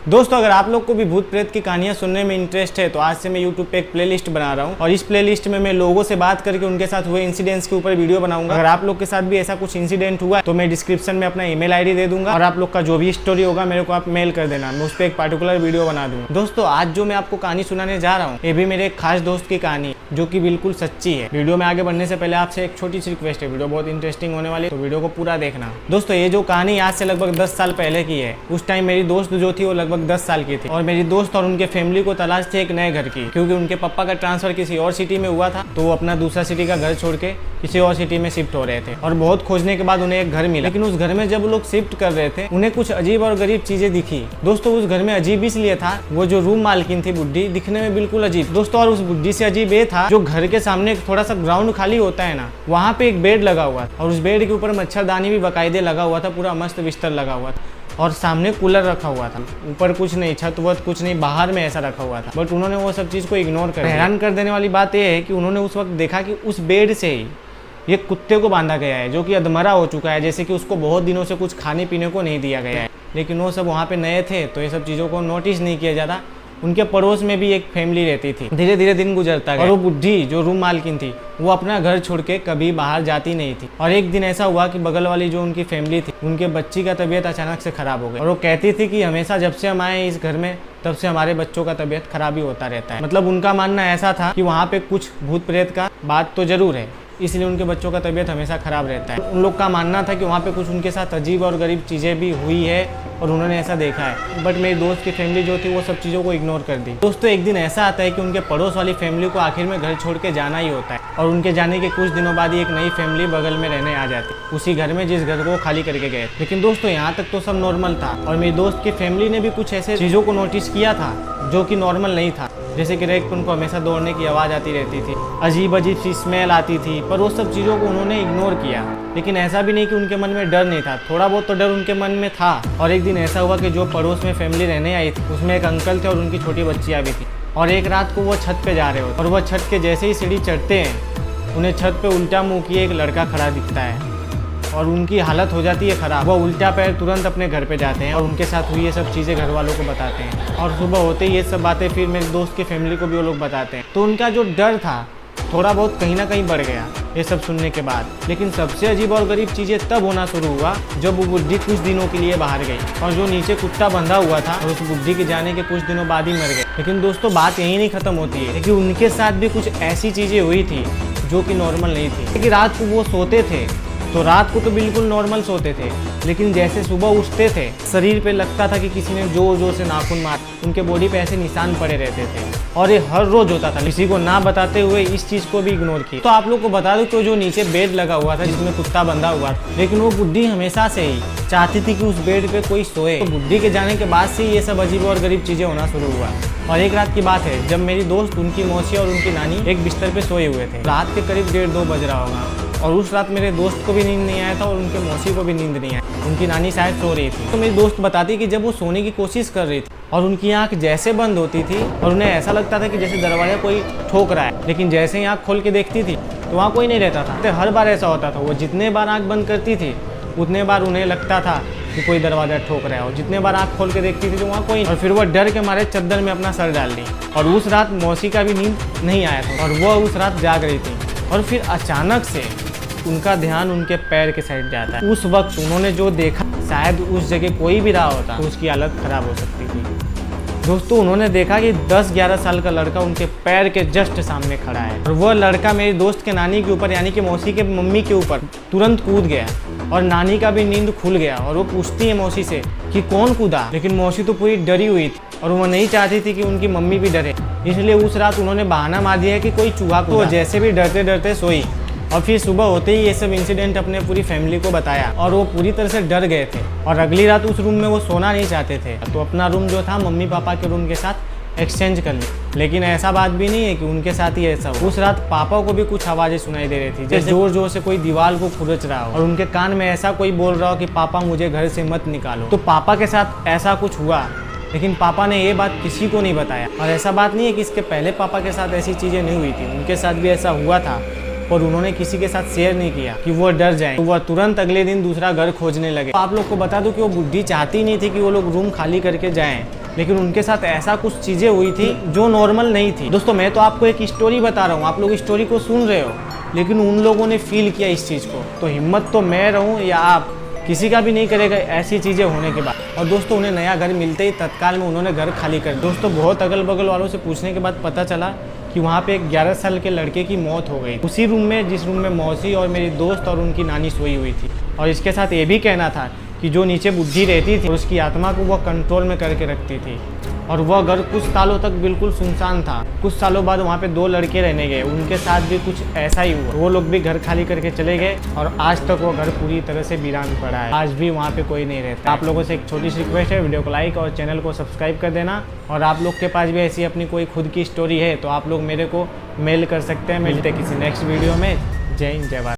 दोस्तों अगर आप लोग को भी भूत प्रेत की कहानियां सुनने में इंटरेस्ट है तो आज से मैं यूट्यूब पे एक प्लेलिस्ट बना रहा हूं और इस प्लेलिस्ट में मैं लोगों से बात करके उनके साथ हुए इंसिडेंट्स के ऊपर वीडियो बनाऊंगा। अगर आप लोग के साथ भी ऐसा कुछ इंसिडेंट हुआ तो मैं डिस्क्रिप्शन में अपना ईमेल आईडी दे दूंगा और आप लोग का जो भी स्टोरी होगा मेरे को आप मेल कर देना, मैं उस पर एक पर्टिकुलर वीडियो बना दूंगा। दोस्तों आज जो मैं आपको कहानी सुनाने जा रहा हूँ ये भी मेरे एक खास दोस्त की कहानी जो कि बिल्कुल सच्ची है। वीडियो में आगे बढ़ने से पहले आपसे एक छोटी सी रिक्वेस्ट है, वीडियो बहुत इंटरेस्टिंग होने वाली है तो वीडियो को पूरा देखना। दोस्तों ये जो कहानी आज से लगभग 10 साल पहले की है। उस टाइम मेरी दोस्त जो थी वो लगभग 10 साल की थी और मेरी दोस्त और उनके फैमिली को तलाश थी एक नए घर की, क्योंकि उनके पापा का ट्रांसफर किसी और सिटी में हुआ था तो वो अपना दूसरा सिटी का घर छोड़ के किसी और सिटी में शिफ्ट हो रहे थे और बहुत खोजने के बाद उन्हें एक घर मिला। लेकिन उस घर में जब वो लोग शिफ्ट कर रहे थे उन्हें कुछ अजीब और गरीब चीजें दिखी। दोस्तों उस घर में अजीब इसलिए था, वो जो रूम मालकिन थी बुड्ढी दिखने में बिल्कुल अजीब। दोस्तों और उस बुड्ढी से अजीब ये था, जो घर के सामने थोड़ा सा ग्राउंड खाली होता है ना, वहाँ पे एक बेड लगा हुआ था और उस बेड के ऊपर मच्छरदानी भी बाकायदे लगा हुआ था, पूरा मस्त बिस्तर लगा हुआ था और सामने कूलर रखा हुआ था। ऊपर कुछ नहीं, छत वत कुछ नहीं, बाहर में ऐसा रखा हुआ था। बट उन्होंने वो सब चीज़ को इग्नोर कर दिया। हैरान कर देने वाली बात यह है कि उन्होंने उस वक्त देखा कि उस बेड से ही एक कुत्ते को बांधा गया है जो कि अधमरा हो चुका है, जैसे कि उसको बहुत दिनों से कुछ खाने पीने को नहीं दिया गया है। लेकिन वो सब वहाँ पे नए थे तो ये सब चीज़ों को नोटिस नहीं किया जाता। उनके पड़ोस में भी एक फैमिली रहती थी। धीरे धीरे दिन गुजरता गया और वो बुड्ढी जो रूम मालकिन थी वो अपना घर छोड़ के कभी बाहर जाती नहीं थी। और एक दिन ऐसा हुआ कि बगल वाली जो उनकी फैमिली थी उनके बच्ची का तबीयत अचानक से खराब हो गई और वो कहती थी कि हमेशा जब से हम आए इस घर में तब से हमारे बच्चों का तबीयत खराब ही होता रहता है। मतलब उनका मानना ऐसा था कि वहाँ पे कुछ भूत प्रेत का बात तो जरूर है, इसलिए उनके बच्चों का तबीयत हमेशा खराब रहता है। उन लोग का मानना था कि वहाँ पे कुछ उनके साथ अजीब और गरीब चीज़ें भी हुई है और उन्होंने ऐसा देखा है। बट मेरी दोस्त की फैमिली जो थी वो सब चीज़ों को इग्नोर कर दी। दोस्तों एक दिन ऐसा आता है कि उनके पड़ोस वाली फैमिली को आखिर में घर छोड़ के जाना ही होता है और उनके जाने के कुछ दिनों बाद ही एक नई फैमिली बगल में रहने आ जाती, उसी घर में जिस घर को खाली करके गए। लेकिन दोस्तों यहाँ तक तो सब नॉर्मल था और मेरी दोस्त की फैमिली ने भी कुछ ऐसे चीज़ों को नोटिस किया था जो कि नॉर्मल नहीं था। जैसे कि रेक पर उनको हमेशा दौड़ने की आवाज़ आती रहती थी, अजीब अजीब सी स्मेल आती थी, पर वो सब चीज़ों को उन्होंने इग्नोर किया। लेकिन ऐसा भी नहीं कि उनके मन में डर नहीं था, थोड़ा बहुत तो डर उनके मन में था। और एक दिन ऐसा हुआ कि जो पड़ोस में फैमिली रहने आई थी उसमें एक अंकल थे और उनकी छोटी बच्चियाँ भी थी। और एक रात को वो छत पे जा रहे होते और वह छत के जैसे ही सीढ़ी चढ़ते हैं उन्हें छत पे उल्टा मुँह किए एक लड़का खड़ा दिखता है और उनकी हालत हो जाती है ख़राब। वो उल्टा पैर तुरंत अपने घर पे जाते हैं और उनके साथ हुई ये सब चीज़ें घर वालों को बताते हैं और सुबह होते ही ये सब बातें फिर मेरे दोस्त की फैमिली को भी वो लोग बताते हैं। तो उनका जो डर था थोड़ा बहुत कहीं ना कहीं बढ़ गया ये सब सुनने के बाद। लेकिन सबसे अजीब और गरीब चीज़ें तब होना शुरू हुआ जब वो बुड्ढी कुछ दिनों के लिए बाहर गई और जो नीचे कुत्ता बंधा हुआ था और उस बुड्ढी के जाने के कुछ दिनों बाद ही मर गए। लेकिन दोस्तों बात यही नहीं खत्म होती है, लेकिन उनके साथ भी कुछ ऐसी चीज़ें हुई थी जो कि नॉर्मल नहीं थी। क्योंकि रात को वो सोते थे तो रात को तो बिल्कुल नॉर्मल सोते थे, लेकिन जैसे सुबह उठते थे शरीर पे लगता था कि किसी ने जोर जोर से नाखून मार, उनके बॉडी पे ऐसे निशान पड़े रहते थे और ये हर रोज होता था। किसी को ना बताते हुए इस चीज़ को भी इग्नोर किया। तो आप लोग को बता दूं तो जो नीचे बेड लगा हुआ था जिसमें कुत्ता बंधा हुआ था, लेकिन वो बुड्ढी हमेशा से ही चाहती थी कि उस बेड पे कोई सोए। तो बुड्ढी के जाने के बाद से ये सब अजीब और गरीब चीज़ें होना शुरू हुआ। और एक रात की बात है जब मेरी दोस्त, उनकी मौसी और उनकी नानी एक बिस्तर पे सोए हुए थे। रात के करीब 1:30-2 बज रहा होगा और उस रात मेरे दोस्त को भी नींद नहीं आया था और उनके मौसी को भी नींद नहीं आई। उनकी नानी शायद सो रही थी। तो मेरी दोस्त बताती कि जब वो सोने की कोशिश कर रही थी और उनकी आंख जैसे बंद होती थी और उन्हें ऐसा लगता था कि जैसे दरवाजा कोई ठोक रहा है, लेकिन जैसे ही आंख खोल के देखती थी तो वहाँ कोई नहीं रहता था। तो हर बार ऐसा होता था, वो जितने बार आंख बंद करती थी उतने बार उन्हें लगता था कि कोई दरवाजा ठोक रहा है और जितने बार आंख खोल के देखती थी तो वहाँ कोई। और फिर वो डर के मारे चद्दर में अपना सर डाल दी। और उस रात मौसी का भी नींद नहीं आया था और वह उस रात जाग रही थी और फिर अचानक से उनका ध्यान उनके पैर के साइड जाता है। उस वक्त उन्होंने जो देखा, शायद उस जगह कोई भी रहा होता तो उसकी हालत खराब हो सकती थी। दोस्तों उन्होंने देखा कि 10-11 साल का लड़का उनके पैर के जस्ट सामने खड़ा है और वह लड़का मेरी दोस्त के नानी के ऊपर यानी कि मौसी के मम्मी के ऊपर तुरंत कूद गया और नानी का भी नींद खुल गया और वो पूछती है मौसी से कि कौन कूदा। लेकिन मौसी तो पूरी डरी हुई थी और वो नहीं चाहती थी कि उनकी मम्मी भी डरे, इसलिए उस रात उन्होंने बहाना मार दिया कि कोई चूहा कूदा। तो जैसे भी डरते डरते सोई और फिर सुबह होते ही ये सब इंसिडेंट अपने पूरी फैमिली को बताया और वो पूरी तरह से डर गए थे और अगली रात उस रूम में वो सोना नहीं चाहते थे तो अपना रूम जो था मम्मी पापा के रूम के साथ एक्सचेंज कर ली। लेकिन ऐसा बात भी नहीं है कि उनके साथ ही ऐसा हो। उस रात पापा को भी कुछ आवाज़ें सुनाई दे रही थी, जैसे जोर जोर से कोई दीवार को खुरच रहा हो और उनके कान में ऐसा कोई बोल रहा हो कि पापा मुझे घर से मत निकालो। तो पापा के साथ ऐसा कुछ हुआ, लेकिन पापा ने ये बात किसी को नहीं बताया। और ऐसा बात नहीं है कि इसके पहले पापा के साथ ऐसी चीज़ें नहीं हुई थी, उनके साथ भी ऐसा हुआ था और उन्होंने किसी के साथ शेयर नहीं किया कि वो डर जाए। तो वह तुरंत अगले दिन दूसरा घर खोजने लगे। तो आप लोग को बता दूं कि वो बुड्ढी चाहती नहीं थी कि वो लोग रूम खाली करके जाएं, लेकिन उनके साथ ऐसा कुछ चीज़ें हुई थी जो नॉर्मल नहीं थी। दोस्तों मैं तो आपको एक स्टोरी बता रहा हूँ, आप लोग स्टोरी को सुन रहे हो, लेकिन उन लोगों ने फील किया इस चीज़ को। तो हिम्मत तो मैं रहूँ या आप, किसी का भी नहीं करेगा ऐसी चीज़ें होने के बाद। और दोस्तों उन्हें नया घर मिलते ही तत्काल में उन्होंने घर खाली कर दिया। दोस्तों बहुत अगल बगल वालों से पूछने के बाद पता चला कि वहाँ पे एक 11 साल के लड़के की मौत हो गई, उसी रूम में जिस रूम में मौसी और मेरी दोस्त और उनकी नानी सोई हुई थी। और इसके साथ ये भी कहना था कि जो नीचे बुद्धि रहती थी उसकी आत्मा को वह कंट्रोल में करके रखती थी। और वह घर कुछ सालों तक बिल्कुल सुनसान था। कुछ सालों बाद वहाँ पे 2 लड़के रहने गए, उनके साथ भी कुछ ऐसा ही हुआ। वो लोग भी घर खाली करके चले गए और आज तक वो घर पूरी तरह से वीरान पड़ा है। आज भी वहाँ पे कोई नहीं रहता। आप लोगों से एक छोटी सी रिक्वेस्ट है, वीडियो को लाइक और चैनल को सब्सक्राइब कर देना। और आप लोग के पास भी ऐसी अपनी कोई खुद की स्टोरी है तो आप लोग मेरे को मेल कर सकते हैं। मिलते हैं किसी नेक्स्ट वीडियो में। जय हिंद, जय भारत।